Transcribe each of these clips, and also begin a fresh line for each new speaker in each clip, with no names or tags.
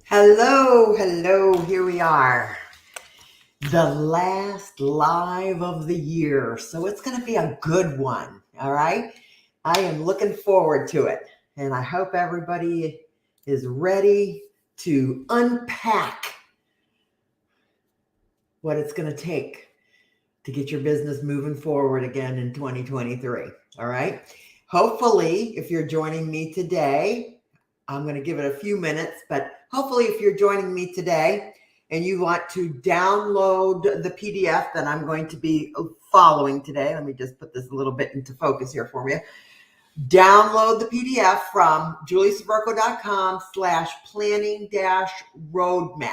Hello, here we are. The last live of the year. So it's going to be a good one. All right. I am looking forward to it. And I hope everybody is ready to unpack what it's going to take to get your business moving forward again in 2023. All right. Hopefully, if you're joining me today, I'm going to give it a few minutes, but hopefully, if you're joining me today and you want to download the PDF that I'm going to be following today, let me just put this a little bit into focus here for you. Download the PDF from juliesaverco.com/planning-roadmap.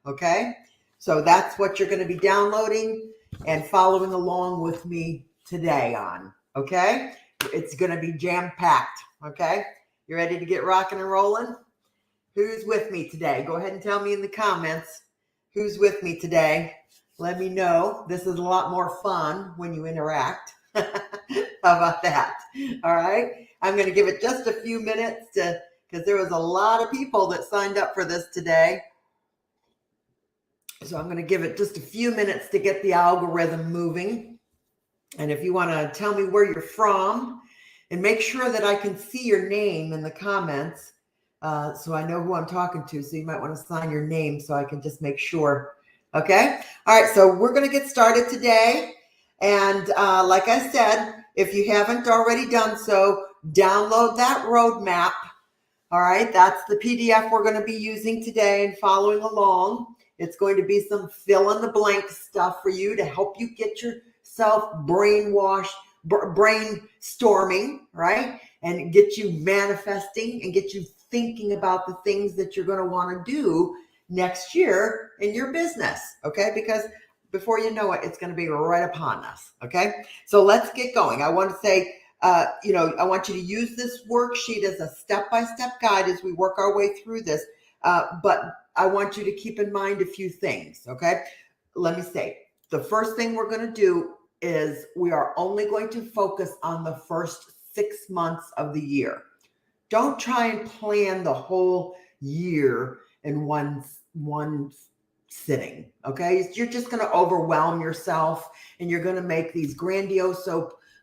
Okay. So that's what you're going to be downloading and following along with me today on. Okay. It's going to be jam-packed. Okay. You ready to get rocking and rolling? Who's with me today? Go ahead and tell me in the comments who's with me today. Let me know. This is a lot more fun when you interact. How about that? All right. I'm going to give it just a few minutes because there was a lot of people that signed up for this today. So I'm going to give it just a few minutes to get the algorithm moving. And if you want to tell me where you're from and make sure that I can see your name in the comments so I know who I'm talking to. So you might want to sign your name so I can just make sure. Okay. All right. So we're going to get started today. And like I said, if you haven't already done so, download that roadmap. All right. That's the PDF we're going to be using today and following along. It's going to be some fill in the blank stuff for you to help you get yourself brainstorming, right? And get you manifesting and get you thinking about the things that you're going to want to do next year in your business. Okay. Because before you know it, it's going to be right upon us. Okay. So let's get going. I want to say, I want you to use this worksheet as a step-by-step guide as we work our way through this. But I want you to keep in mind a few things. Okay. Let me say, the first thing we're going to do is we are only going to focus on the first 6 months of the year. Don't try and plan the whole year in one sitting. Okay. You're just going to overwhelm yourself and you're going to make these grandiose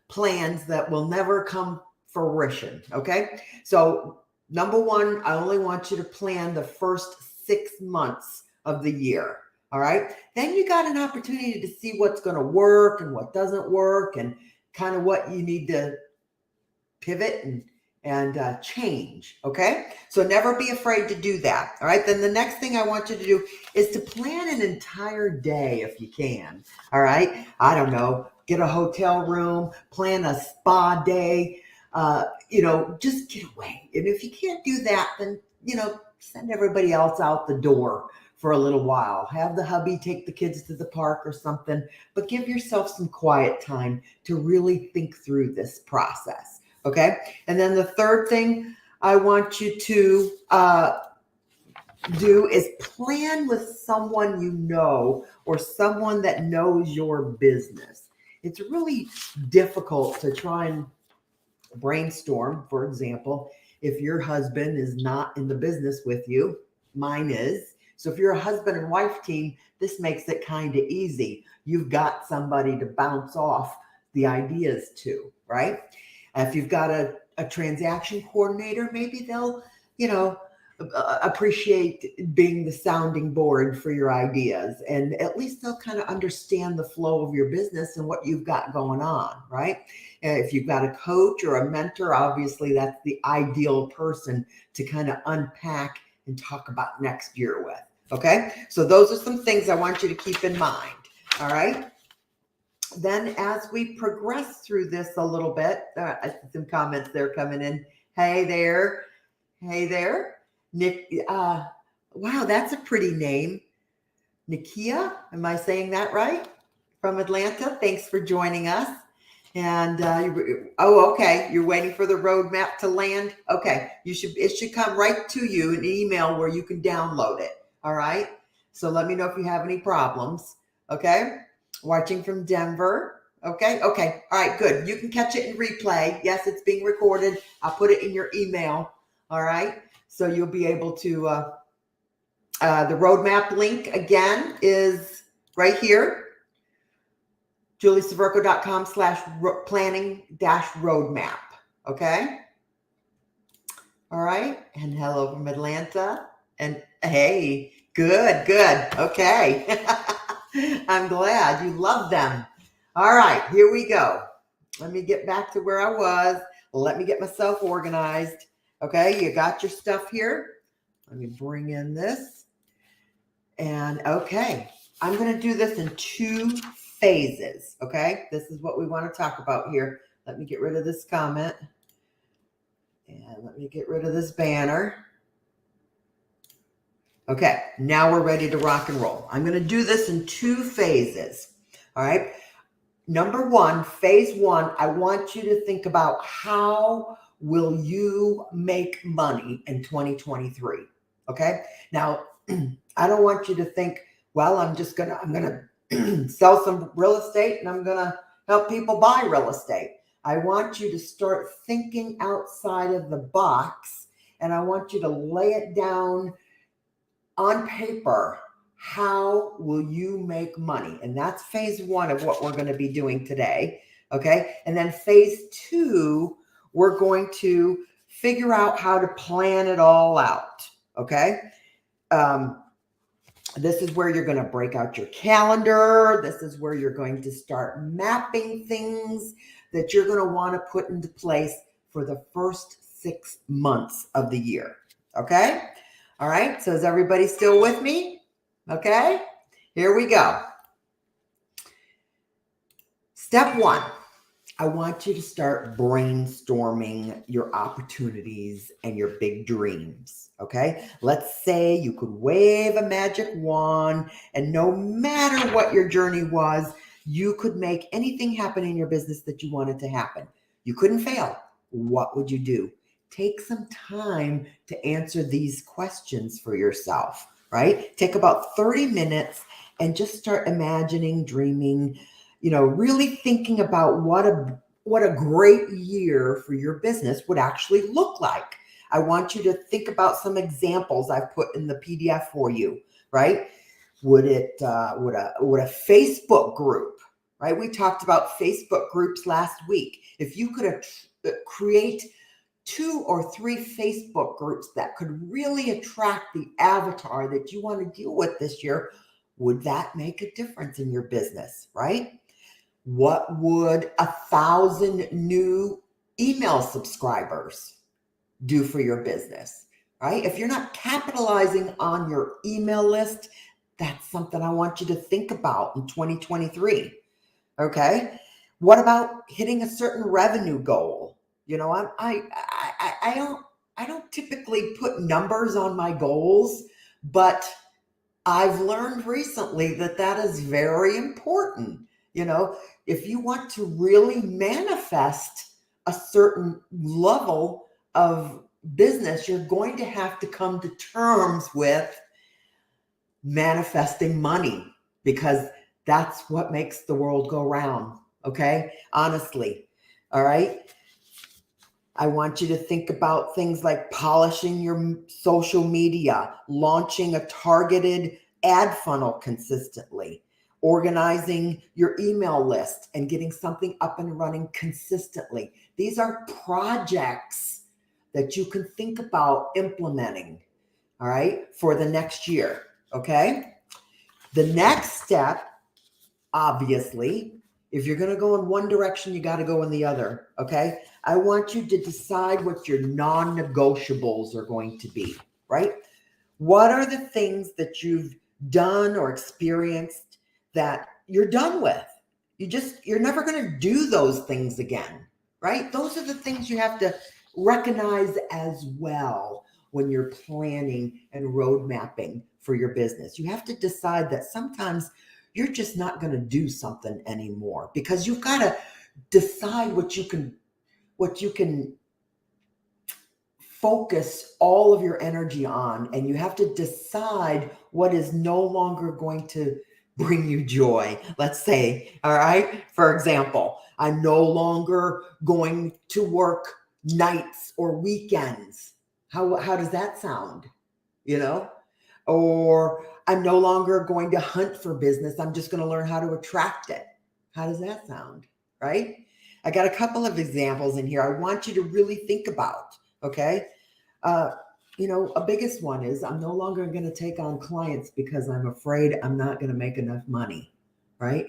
plans that will never come fruition. Okay. So number one, I only want you to plan the first 6 months of the year. All right. Then you got an opportunity to see what's going to work and what doesn't work and kind of what you need to pivot and change. Okay. So never be afraid to do that. All right. Then the next thing I want you to do is to plan an entire day if you can. All right. I don't know. Get a hotel room, plan a spa day, just get away. And if you can't do that, then, send everybody else out the door for a little while. Have the hubby take the kids to the park or something, but give yourself some quiet time to really think through this process. Okay. And then the third thing I want you to do is plan with someone you know or someone that knows your business. It's really difficult to try and brainstorm, for example, if your husband is not in the business with you. Mine is. So if you're a husband and wife team, this makes it kind of easy. You've got somebody to bounce off the ideas to, right? If you've got a transaction coordinator, maybe they'll, appreciate being the sounding board for your ideas. And at least they'll kind of understand the flow of your business and what you've got going on, right? And if you've got a coach or a mentor, obviously that's the ideal person to kind of unpack and talk about next year with. Okay. So those are some things I want you to keep in mind. All right. Then as we progress through this a little bit, I see some comments there coming in. Hey there. Nick, wow, that's a pretty name. Nikia, am I saying that right? From Atlanta. Thanks for joining us. And okay, you're waiting for the roadmap to land. Okay, it should come right to you an email where you can download it. All right. So let me know if you have any problems. Okay. Watching from Denver. Okay. All right, good. You can catch it in replay. Yes, it's being recorded. I'll put it in your email. All right. So you'll be able to The roadmap link again is right here. julieseverco.com/planning-roadmap. Okay. All right. And hello from Atlanta. And hey, good. Okay. I'm glad you love them. All right, here we go. Let me get back to where I was. Let me get myself organized. Okay, you got your stuff here. Let me bring in this. And okay, I'm going to do this in 2 phases. Okay, this is what we want to talk about here. Let me get rid of this comment. And let me get rid of this banner. Okay, now we're ready to rock and roll. I'm going to do this in 2 phases. All right. Number 1, phase 1, I want you to think about how will you make money in 2023. Okay. Now, I don't want you to think, well, I'm going to sell some real estate and I'm going to help people buy real estate. I want you to start thinking outside of the box, and I want you to lay it down on paper. How will you make money? And that's phase 1 of what we're going to be doing today. Okay. And then phase 2, we're going to figure out how to plan it all out. Okay. This is where you're going to break out your calendar. This is where you're going to start mapping things that you're going to want to put into place for the first 6 months of the year. Okay. All right. So is everybody still with me? Okay. Here we go. Step 1. I want you to start brainstorming your opportunities and your big dreams. Okay. Let's say you could wave a magic wand, and no matter what your journey was, you could make anything happen in your business that you wanted to happen. You couldn't fail. What would you do? Take some time to answer these questions for yourself, right? Take about 30 minutes and just start imagining, dreaming, really thinking about what a great year for your business would actually look like. I want you to think about some examples I've put in the PDF for you, right? Would a Facebook group, right? We talked about Facebook groups last week. If you could create 2 or 3 Facebook groups that could really attract the avatar that you want to deal with this year, would that make a difference in your business, right? What would 1,000 new email subscribers do for your business, right? If you're not capitalizing on your email list, that's something I want you to think about in 2023. Okay. What about hitting a certain revenue goal? I don't typically put numbers on my goals, but I've learned recently that is very important. If you want to really manifest a certain level of business, you're going to have to come to terms with manifesting money, because that's what makes the world go round. Okay. Honestly. All right. I want you to think about things like polishing your social media, launching a targeted ad funnel consistently, organizing your email list, and getting something up and running consistently. These are projects that you can think about implementing, all right, for the next year, okay? The next step, obviously, if you're going to go in one direction, you got to go in the other, okay? I want you to decide what your non-negotiables are going to be, right? What are the things that you've done or experienced that you're done with? You're never going to do those things again, right? Those are the things you have to recognize as well when you're planning and road mapping for your business. You have to decide that sometimes you're just not going to do something anymore, because you've got to decide what you can focus all of your energy on, and you have to decide what is no longer going to bring you joy. Let's say, all right, for example, I'm no longer going to work nights or weekends. How does that sound? Or I'm no longer going to hunt for business. I'm just going to learn how to attract it. How does that sound? Right? I got a couple of examples in here I want you to really think about. Okay. A biggest one is I'm no longer going to take on clients because I'm afraid I'm not going to make enough money. Right?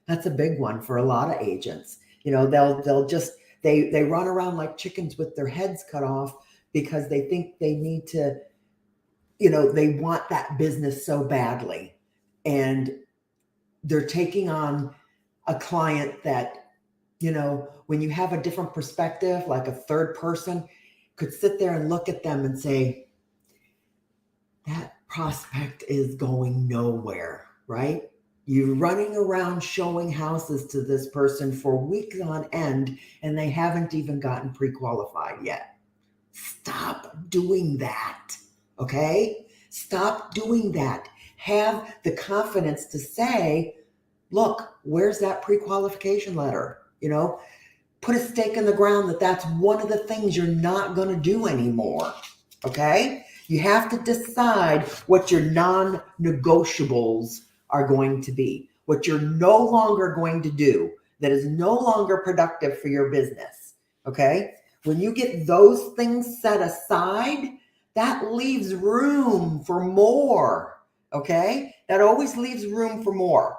That's a big one for a lot of agents. They'll just they run around like chickens with their heads cut off because they think they need to, they want that business so badly. And they're taking on a client that, when you have a different perspective, like a third person could sit there and look at them and say, that prospect is going nowhere, right? You're running around showing houses to this person for weeks on end, and they haven't even gotten pre-qualified yet. Stop doing that, okay? Stop doing that. Have the confidence to say, look, where's that pre-qualification letter? Put a stake in the ground that that's one of the things you're not going to do anymore, okay? You have to decide what your non-negotiables are going to be, what you're no longer going to do that is no longer productive for your business, okay? When you get those things set aside, that leaves room for more, okay? That always leaves room for more,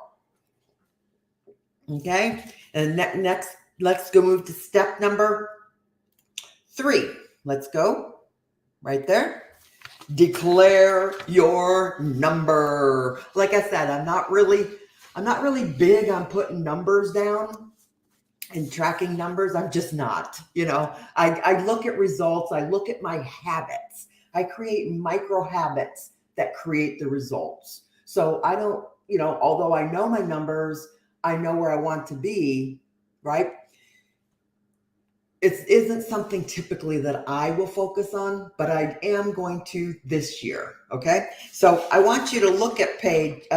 okay? And next, let's go move to step number 3. Let's go right there. Declare your number. Like I said, I'm not really big on putting numbers down and tracking numbers. I'm just not. I look at results. I look at my habits. I create micro habits that create the results. So I don't, although I know my numbers, I know where I want to be, right? It isn't something typically that I will focus on, but I am going to this year. Okay. So I want you to look at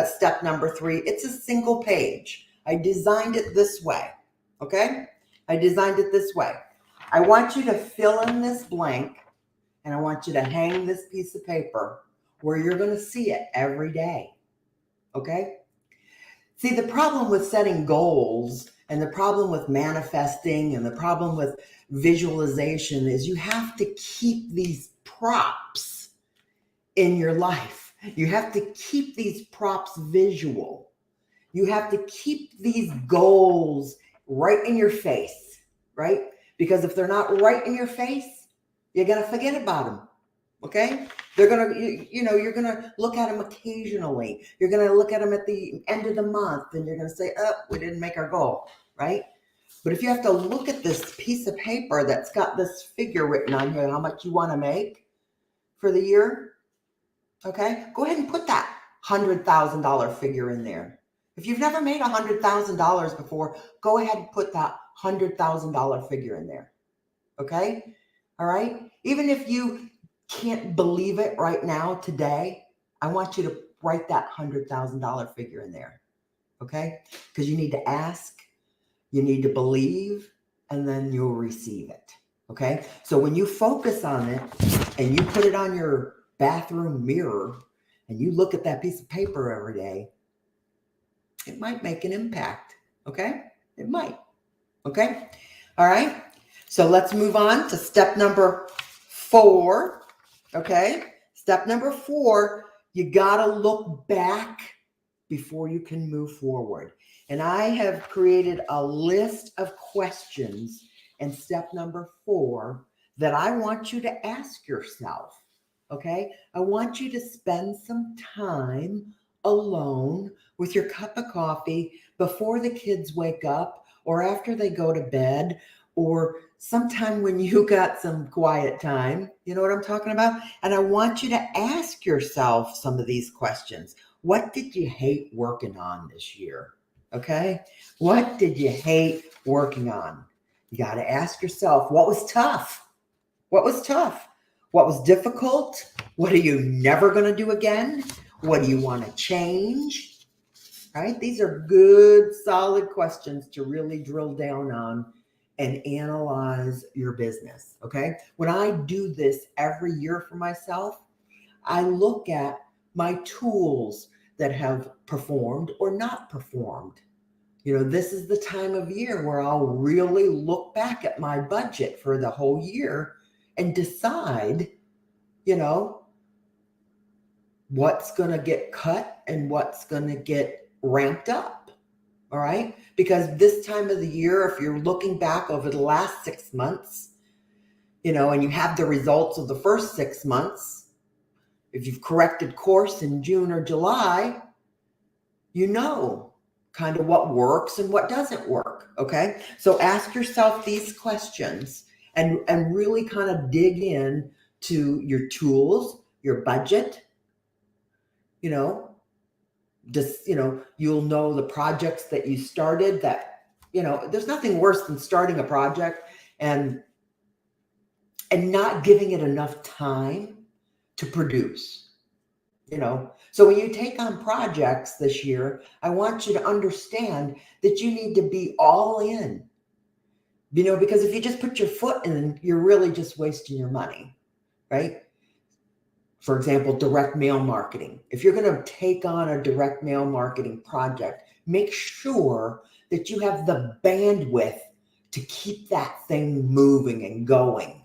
step number 3. It's a single page. I designed it this way. Okay. I designed it this way. I want you to fill in this blank, and I want you to hang this piece of paper where you're going to see it every day. Okay. See, the problem with setting goals and the problem with manifesting and the problem with visualization is you have to keep these props in your life. You have to keep these props visual. You have to keep these goals right in your face, right? Because if they're not right in your face, you're going to forget about them. Okay? They're going to, you're going to look at them occasionally. You're going to look at them at the end of the month and you're going to say, oh, we didn't make our goal, right? But if you have to look at this piece of paper that's got this figure written on here, how much you want to make for the year, okay? Go ahead and put that $100,000 figure in there. If you've never made $100,000 before, go ahead and put that $100,000 figure in there, okay? All right? Even if you can't believe it right now, today, I want you to write that $100,000 figure in there, okay? Because you need to ask, you need to believe, and then you'll receive it, okay? So when you focus on it and you put it on your bathroom mirror and you look at that piece of paper every day, it might make an impact, okay? It might, okay? All right? So let's move on to step number 4. Okay. Step number 4, you got to look back before you can move forward. And I have created a list of questions in step number 4 that I want you to ask yourself. Okay. I want you to spend some time alone with your cup of coffee before the kids wake up or after they go to bed, or sometime when you got some quiet time. You know what I'm talking about? And I want you to ask yourself some of these questions. What did you hate working on this year? Okay. What did you hate working on? You got to ask yourself, what was tough? What was tough? What was difficult? What are you never going to do again? What do you want to change? Right? These are good, solid questions to really drill down on and analyze your business. Okay. When I do this every year for myself, I look at my tools that have performed or not performed. This is the time of year where I'll really look back at my budget for the whole year and decide, what's going to get cut and what's going to get ramped up. All right. Because this time of the year, if you're looking back over the last 6 months, and you have the results of the first 6 months, if you've corrected course in June or July, kind of what works and what doesn't work. Okay. So ask yourself these questions and really kind of dig in to your tools, your budget, you'll know the projects that you started that, there's nothing worse than starting a project and not giving it enough time to produce. So when you take on projects this year, I want you to understand that you need to be all in, because if you just put your foot in, you're really just wasting your money, right? For example, direct mail marketing. If you're going to take on a direct mail marketing project, make sure that you have the bandwidth to keep that thing moving and going,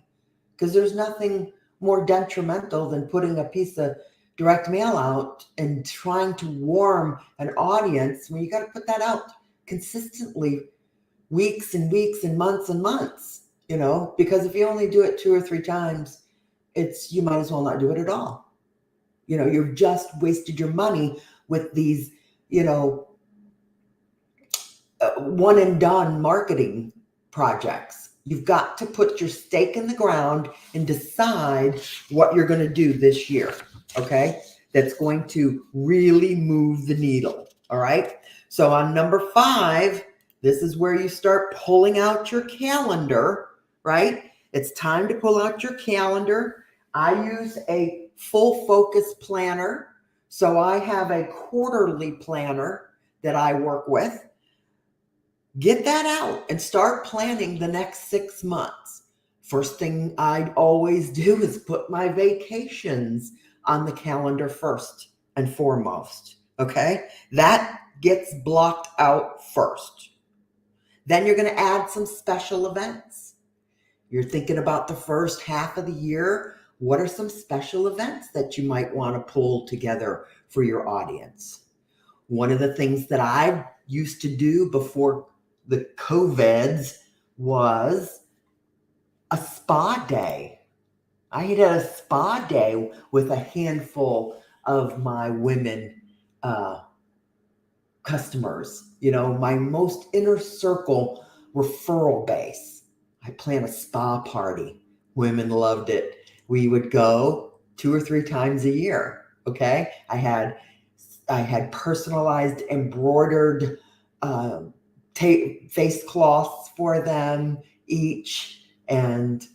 because there's nothing more detrimental than putting a piece of direct mail out and trying to warm an audience when you got to put that out consistently weeks and weeks and months, because if you only do it 2 or 3 times, you might as well not do it at all. You've just wasted your money with these, one and done marketing projects. You've got to put your stake in the ground and decide what you're going to do this year. Okay. That's going to really move the needle. All right. So on number 5, this is where you start pulling out your calendar, right? It's time to pull out your calendar. I use a full focus planner. So I have a quarterly planner that I work with. Get that out and start planning the next 6 months. First thing I'd always do is put my vacations on the calendar first and foremost. Okay. That gets blocked out first. Then you're going to add some special events. You're thinking about the first half of the year. What are some special events that you might want to pull together for your audience? One of the things that I used to do before the COVIDs was a spa day. I had a spa day with a handful of my women customers, my most inner circle referral base. I planned a spa party. Women loved it. We would go 2 or 3 times a year. Okay. I had personalized embroidered face cloths for them each. And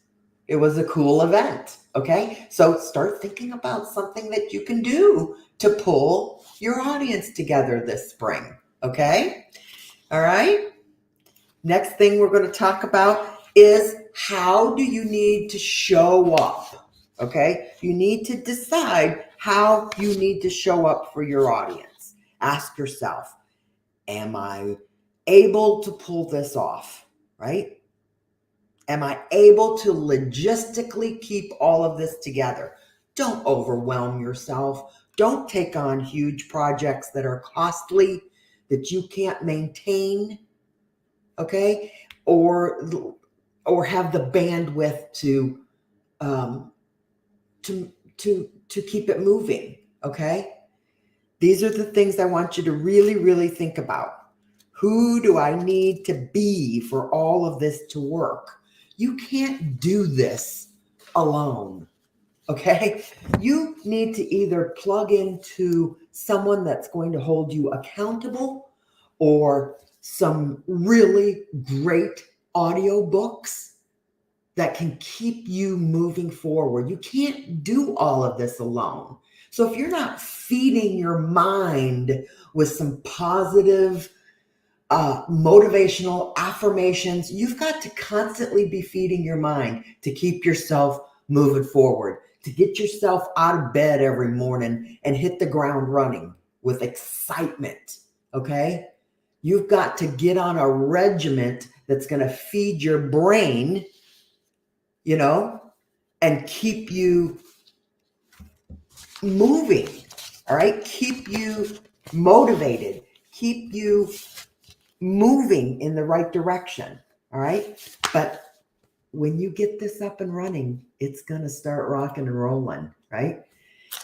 it was a cool event. Okay. So start thinking about something that you can do to pull your audience together this spring. Okay. All right. Next thing we're going to talk about is, how do you need to show up? Okay. You need to decide how you need to show up for your audience. Ask yourself, am I able to pull this off? Right? Am I able to logistically keep all of this together? Don't overwhelm yourself. Don't take on huge projects that are costly, that you can't maintain, okay? Or have the bandwidth to keep it moving, okay? These are the things I want you to really, really think about. Who do I need to be for all of this to work? You can't do this alone, okay? You need to either plug into someone that's going to hold you accountable, or some really great audiobooks that can keep you moving forward. You can't do all of this alone. So if you're not feeding your mind with some positive motivational affirmations, you've got to constantly be feeding your mind to keep yourself moving forward. to get yourself out of bed every morning and hit the ground running with excitement, okay? You've got to get on a regiment that's going to feed your brain, you know, and keep you moving, all right? Keep you motivated, keep you moving in the right direction, all right? But when you get this up and running, it's going to start rocking and rolling, right?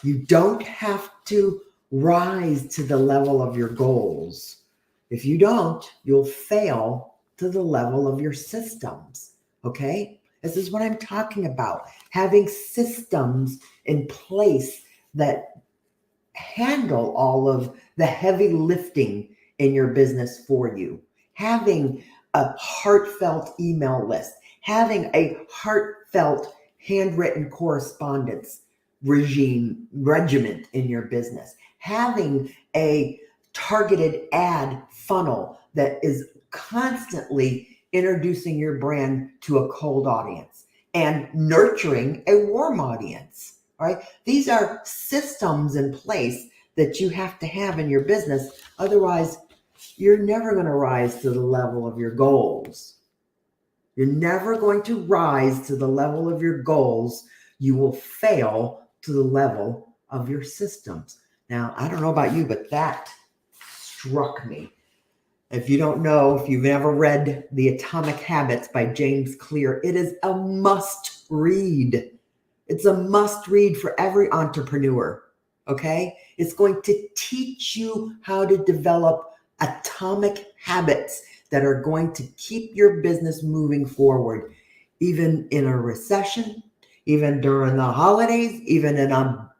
You don't have to rise to the level of your goals. If you don't, you'll fail to the level of your systems, okay? This is what I'm talking about. Having systems in place that handle all of the heavy lifting in your business for you. Having a heartfelt email list, having a heartfelt handwritten correspondence regiment in your business, having a targeted ad funnel that is constantly introducing your brand to a cold audience and nurturing a warm audience, right? These are systems in place that you have to have in your business. Otherwise, you're never going to rise to the level of your goals. You're never going to rise to the level of your goals. You will fail to the level of your systems. Now, I don't know about you, but that struck me. If you don't know, if you've never read The Atomic Habits by James Clear, it is a must read. It's a must read for every entrepreneur, okay? It's going to teach you how to develop atomic habits that are going to keep your business moving forward, even in a recession, even during the holidays, even in a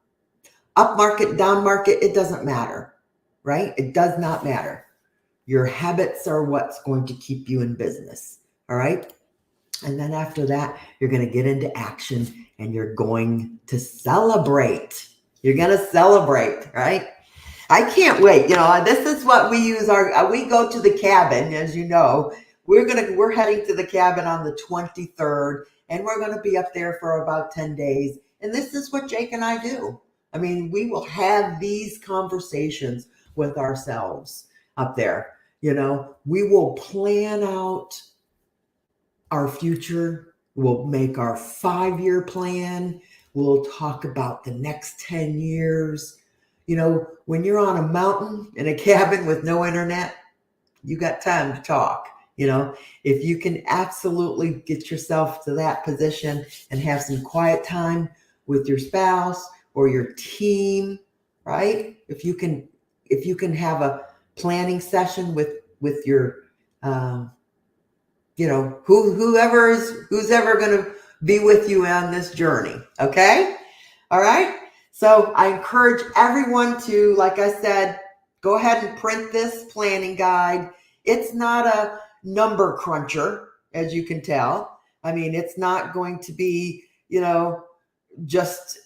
up market, down market. It doesn't matter, right? It does not matter. Your habits are what's going to keep you in business, all right? And then after that, you're going to get into action and you're going to celebrate. You're going to celebrate, right? I can't wait. You know, this is what we use we go to the cabin, as you know. We're heading to the cabin on the 23rd, and we're going to be up there for about 10 days. And this is what Jake and I do. I mean, we will have these conversations with ourselves up there. You know, we will plan out our future. We'll make our 5-year plan. We'll talk about the next 10 years. You know, when you're on a mountain in a cabin with no internet, you got time to talk. You know, if you can absolutely get yourself to that position and have some quiet time with your spouse or your team, right? If you can have a planning session with your you know, who's ever going to be with you on this journey. Okay. All right. So I encourage everyone to, like I said, go ahead and print this planning guide. It's not a number cruncher, as you can tell. I mean, it's not going to be, you know, just,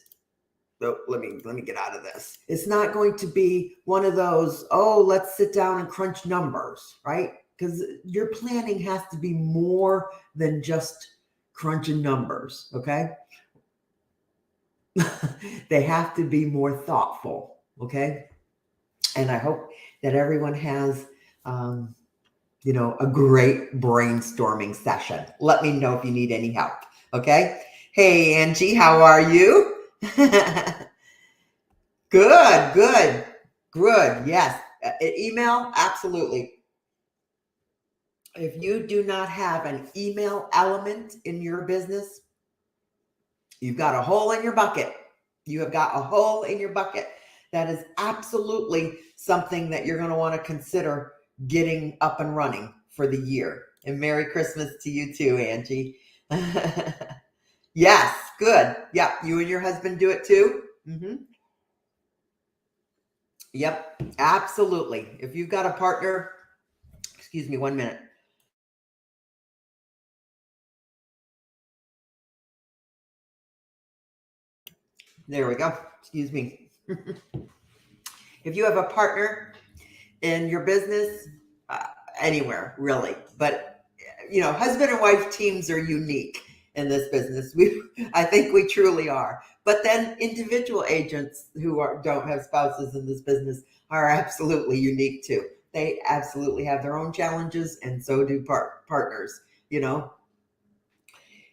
oh, let me get out of this. It's not going to be one of those, oh, let's sit down and crunch numbers, right? Because your planning has to be more than just crunching numbers, okay? They have to be more thoughtful, okay? And I hope that everyone has, you know, a great brainstorming session. Let me know if you need any help, okay? Hey, Angie, how are you? Good. Yes. Email, absolutely. If you do not have an email element in your business, you've got a hole in your bucket. You have got a hole in your bucket. That is absolutely something that you're going to want to consider getting up and running for the year. And Merry Christmas to you too, Angie. Yes, good. Yeah, you and your husband do it too? Mm-hmm. Yep, absolutely. If you've got a partner, excuse me 1 minute. There we go. Excuse me. If you have a partner in your business, anywhere really, but you know, husband and wife teams are unique in this business. I think we truly are. But then individual agents who don't have spouses in this business are absolutely unique too. They absolutely have their own challenges, and so do partners.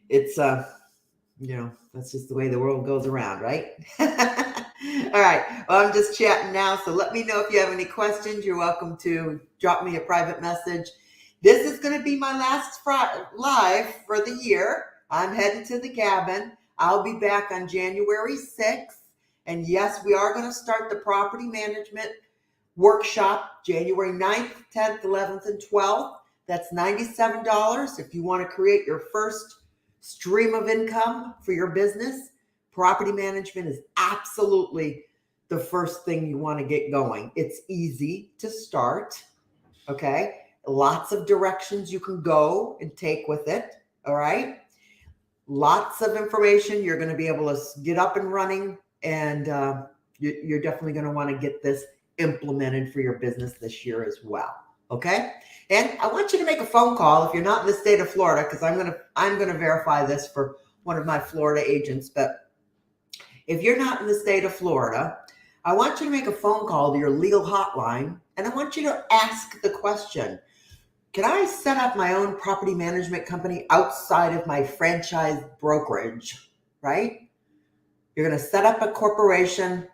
It's that's just the way the world goes around, right? All right. Well, I'm just chatting now. So let me know if you have any questions. You're welcome to drop me a private message. This is going to be my last live for the year. I'm heading to the cabin. I'll be back on January 6th. And yes, we are going to start the property management workshop January 9th, 10th, 11th, and 12th. That's $97 if you want to create your first stream of income for your business. Property management is absolutely the first thing you want to get going. It's easy to start, okay? Lots of directions you can go and take with it, all right? Lots of information. You're going to be able to get up and running, and you're definitely going to want to get this implemented for your business this year as well, okay? And I want you to make a phone call if you're not in the state of Florida, because I'm going to verify this for one of my Florida agents. But if you're not in the state of Florida, I want you to make a phone call to your legal hotline, and I want you to ask the question, can I set up my own property management company outside of my franchise brokerage, right? You're going to set up a corporation.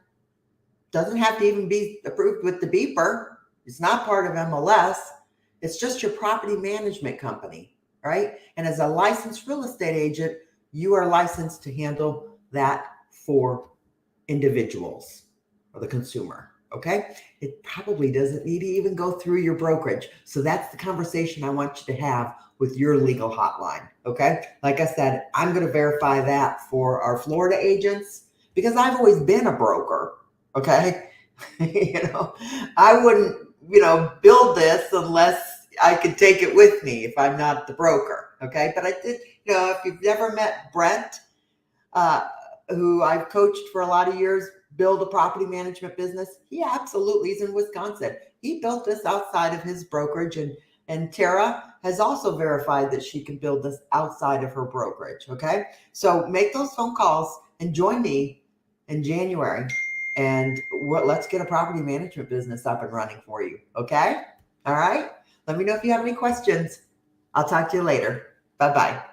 Doesn't have to even be approved with the beeper. It's not part of MLS. It's just your property management company, right? And as a licensed real estate agent, you are licensed to handle that for individuals or the consumer, okay? It probably doesn't need to even go through your brokerage. So that's the conversation I want you to have with your legal hotline, okay? Like I said, I'm going to verify that for our Florida agents because I've always been a broker, okay? I wouldn't, build this unless I could take it with me if I'm not the broker, okay? But I did, if you've never met Brent, who I've coached for a lot of years, build a property management business. He absolutely is in Wisconsin. He built this outside of his brokerage, and Tara has also verified that she can build this outside of her brokerage, okay? So make those phone calls and join me in January, and let's get a property management business up and running for you, okay? All right? Let me know if you have any questions. I'll talk to you later. Bye-bye.